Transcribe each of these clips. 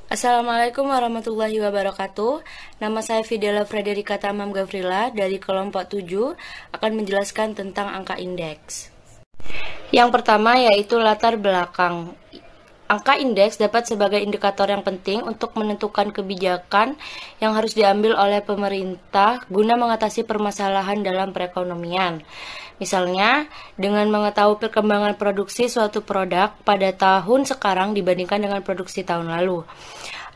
Assalamualaikum warahmatullahi wabarakatuh. Nama saya Fidela Frederika Tamam Gavrila dari kelompok 7 akan menjelaskan tentang angka indeks. Yang pertama yaitu latar belakang. Angka indeks dapat sebagai indikator yang penting untuk menentukan kebijakan yang harus diambil oleh pemerintah guna mengatasi permasalahan dalam perekonomian. Misalnya, dengan mengetahui perkembangan produksi suatu produk pada tahun sekarang dibandingkan dengan produksi tahun lalu,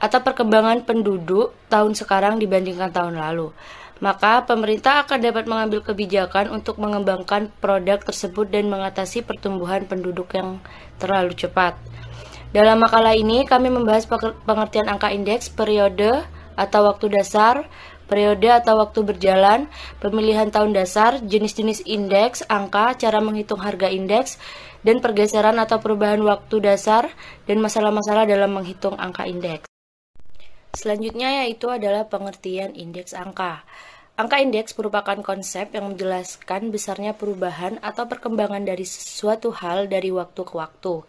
atau perkembangan penduduk tahun sekarang dibandingkan tahun lalu, maka pemerintah akan dapat mengambil kebijakan untuk mengembangkan produk tersebut dan mengatasi pertumbuhan penduduk yang terlalu cepat. Dalam makalah ini, kami membahas pengertian angka indeks, periode atau waktu dasar, periode atau waktu berjalan, pemilihan tahun dasar, jenis-jenis indeks, angka, cara menghitung harga indeks, dan pergeseran atau perubahan waktu dasar, dan masalah-masalah dalam menghitung angka indeks. Selanjutnya yaitu adalah pengertian indeks angka. Angka indeks merupakan konsep yang menjelaskan besarnya perubahan atau perkembangan dari suatu hal dari waktu ke waktu.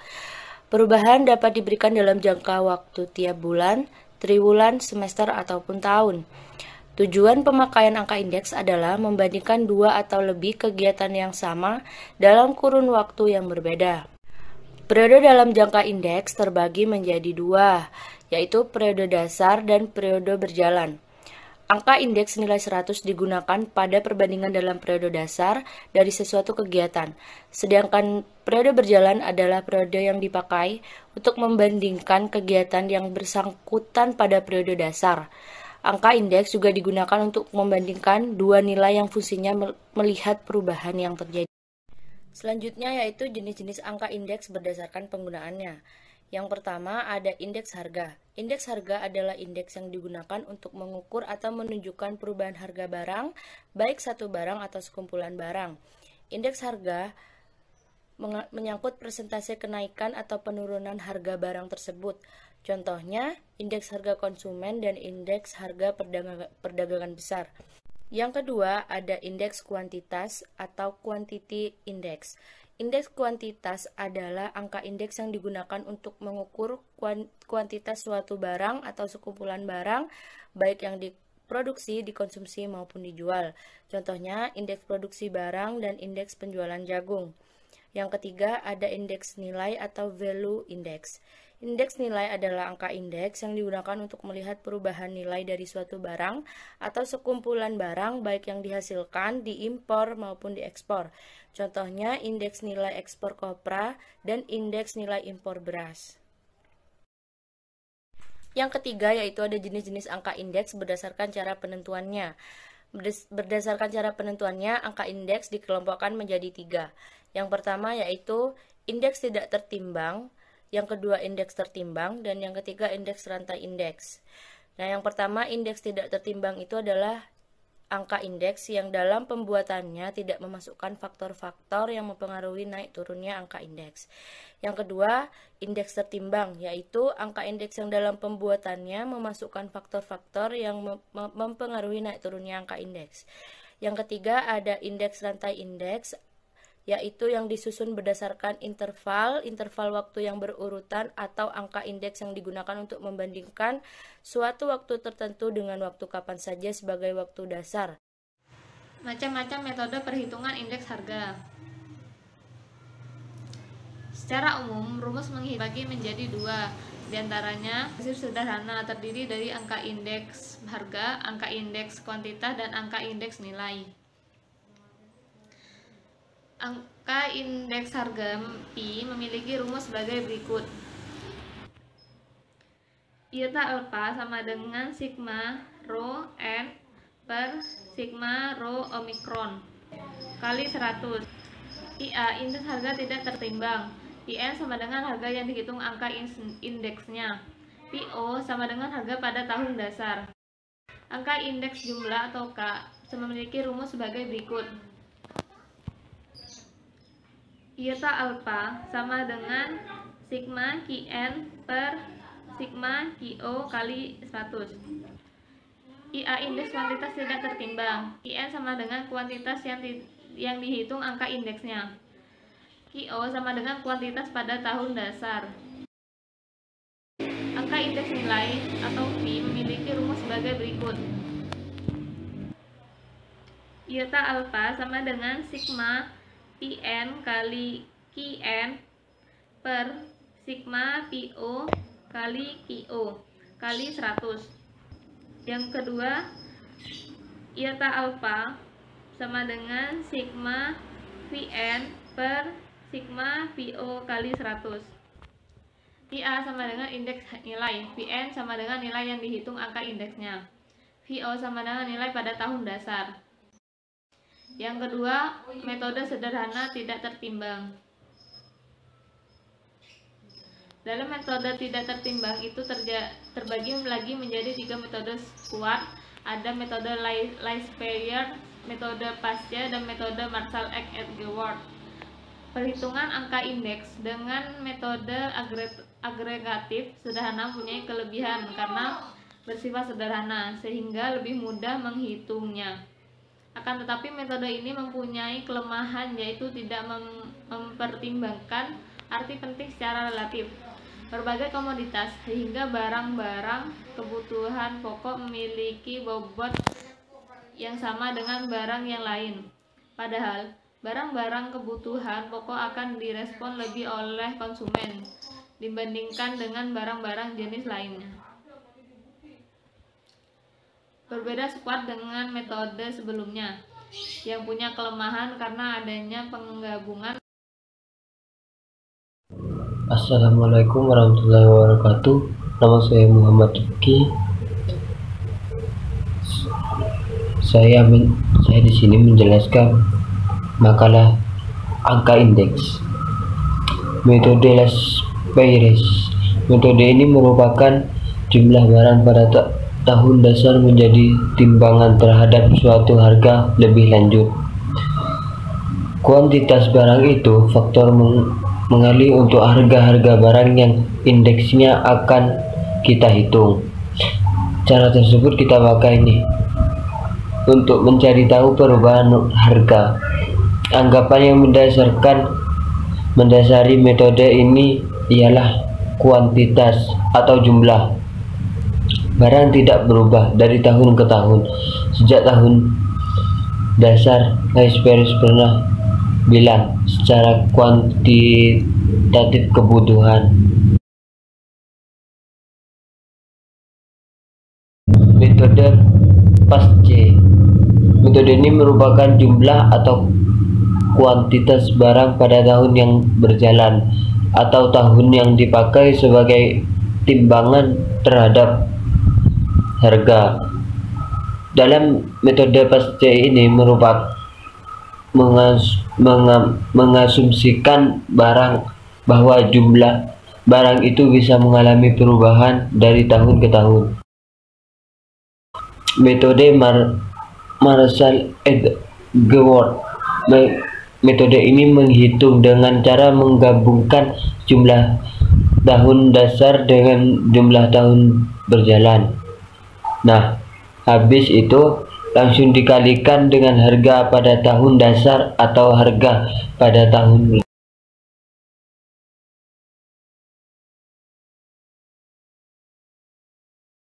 Perubahan dapat diberikan dalam jangka waktu tiap bulan, triwulan, semester, ataupun tahun. Tujuan pemakaian angka indeks adalah membandingkan dua atau lebih kegiatan yang sama dalam kurun waktu yang berbeda. Periode dalam jangka indeks terbagi menjadi dua, yaitu periode dasar dan periode berjalan. Angka indeks nilai 100 digunakan pada perbandingan dalam periode dasar dari sesuatu kegiatan, sedangkan periode berjalan adalah periode yang dipakai untuk membandingkan kegiatan yang bersangkutan pada periode dasar. Angka indeks juga digunakan untuk membandingkan dua nilai yang fungsinya melihat perubahan yang terjadi. Selanjutnya yaitu jenis-jenis angka indeks berdasarkan penggunaannya. Yang pertama ada indeks harga. Indeks harga adalah indeks yang digunakan untuk mengukur atau menunjukkan perubahan harga barang, baik satu barang atau sekumpulan barang. Indeks harga menyangkut persentase kenaikan atau penurunan harga barang tersebut. Contohnya, indeks harga konsumen dan indeks harga perdagangan besar. Yang kedua, ada indeks kuantitas atau quantity index. Indeks kuantitas adalah angka indeks yang digunakan untuk mengukur kuantitas suatu barang atau sekumpulan barang, baik yang diproduksi, dikonsumsi, maupun dijual. Contohnya, indeks produksi barang dan indeks penjualan jagung. Yang ketiga, ada indeks nilai atau value index. Indeks nilai adalah angka indeks yang digunakan untuk melihat perubahan nilai dari suatu barang atau sekumpulan barang baik yang dihasilkan, diimpor maupun diekspor. Contohnya indeks nilai ekspor kopra dan indeks nilai impor beras. Yang ketiga yaitu ada jenis-jenis angka indeks berdasarkan cara penentuannya. Berdasarkan cara penentuannya, angka indeks dikelompokkan menjadi 3. Yang pertama yaitu indeks tidak tertimbang, yang kedua indeks tertimbang, dan yang ketiga indeks rantai indeks. Nah, yang pertama indeks tidak tertimbang itu adalah angka indeks yang dalam pembuatannya tidak memasukkan faktor-faktor yang mempengaruhi naik turunnya angka indeks. Yang kedua, indeks tertimbang, yaitu angka indeks yang dalam pembuatannya memasukkan faktor-faktor yang mempengaruhi naik turunnya angka indeks. Yang ketiga, ada indeks rantai indeks, yaitu yang disusun berdasarkan interval waktu yang berurutan atau angka indeks yang digunakan untuk membandingkan suatu waktu tertentu dengan waktu kapan saja sebagai waktu dasar. Macam-macam metode perhitungan indeks harga. Secara umum, rumus dibagi menjadi 2. Di antaranya, prinsip sederhana terdiri dari angka indeks harga, angka indeks kuantitas, dan angka indeks nilai. Angka indeks harga I memiliki rumus sebagai berikut. Iota alpha sama dengan sigma rho n per sigma rho omikron kali 100. IA indeks harga tidak tertimbang. IN sama dengan harga yang dihitung angka indeksnya. PO sama dengan harga pada tahun dasar. Angka indeks jumlah atau K memiliki rumus sebagai berikut. Iota alpha sama dengan sigma Qn per sigma Qo kali 100. IA indeks kuantitas tidak tertimbang. IN sama dengan kuantitas yang dihitung angka indeksnya. Qo sama dengan kuantitas pada tahun dasar. Angka Angka indeks nilai atau V memiliki rumus sebagai berikut. Iota alfa sama dengan sigma Pn kali Qn per sigma Po kali Qo kali 100. Yang kedua, iota alfa sama dengan sigma Vn per sigma Po kali 100. IA sama dengan indeks nilai, Vn sama dengan nilai yang dihitung angka indeksnya, Vo sama dengan nilai pada tahun dasar. Yang kedua, metode sederhana tidak tertimbang. Dalam metode tidak tertimbang itu terbagi lagi menjadi 3 metode kuat. Ada metode Laissez-faire, metode Pasca, dan metode Marshall-Edgeworth. Perhitungan angka indeks dengan metode agregatif sederhana mempunyai kelebihan karena bersifat sederhana sehingga lebih mudah menghitungnya. Akan tetapi metode ini mempunyai kelemahan, yaitu tidak mempertimbangkan arti penting secara relatif berbagai komoditas, sehingga barang-barang kebutuhan pokok memiliki bobot yang sama dengan barang yang lain. Padahal barang-barang kebutuhan pokok akan direspon lebih oleh konsumen dibandingkan dengan barang-barang jenis lainnya. Berbeda squat dengan metode sebelumnya yang punya kelemahan karena adanya penggabungan. Assalamualaikum warahmatullahi wabarakatuh. Nama saya Muhammad Rifki. Saya di sini menjelaskan makalah angka indeks. Metode Laissez-faire. Metode ini merupakan jumlah barang pada tahun dasar menjadi timbangan terhadap suatu harga lebih lanjut. Kuantitas barang itu faktor mengalih untuk harga-harga barang yang indeksnya akan kita hitung. Cara tersebut kita pakai nih untuk mencari tahu perubahan harga. Anggapan yang mendasari metode ini ialah kuantitas atau jumlah barang tidak berubah dari tahun ke tahun. Sejak tahun dasar, Laissez-faire pernah bilang secara kuantitatif kebutuhan. Metode Pasca. Metode ini merupakan jumlah atau kuantitas barang pada tahun yang berjalan atau tahun yang dipakai sebagai timbangan terhadap harga. Dalam metode Pasca ini merupakan mengasumsikan bahwa jumlah barang itu bisa mengalami perubahan dari tahun ke tahun. Metode Marshall-Edgeworth. Metode ini menghitung dengan cara menggabungkan jumlah tahun dasar dengan jumlah tahun berjalan. Nah, habis itu langsung dikalikan dengan harga pada tahun dasar atau harga pada tahun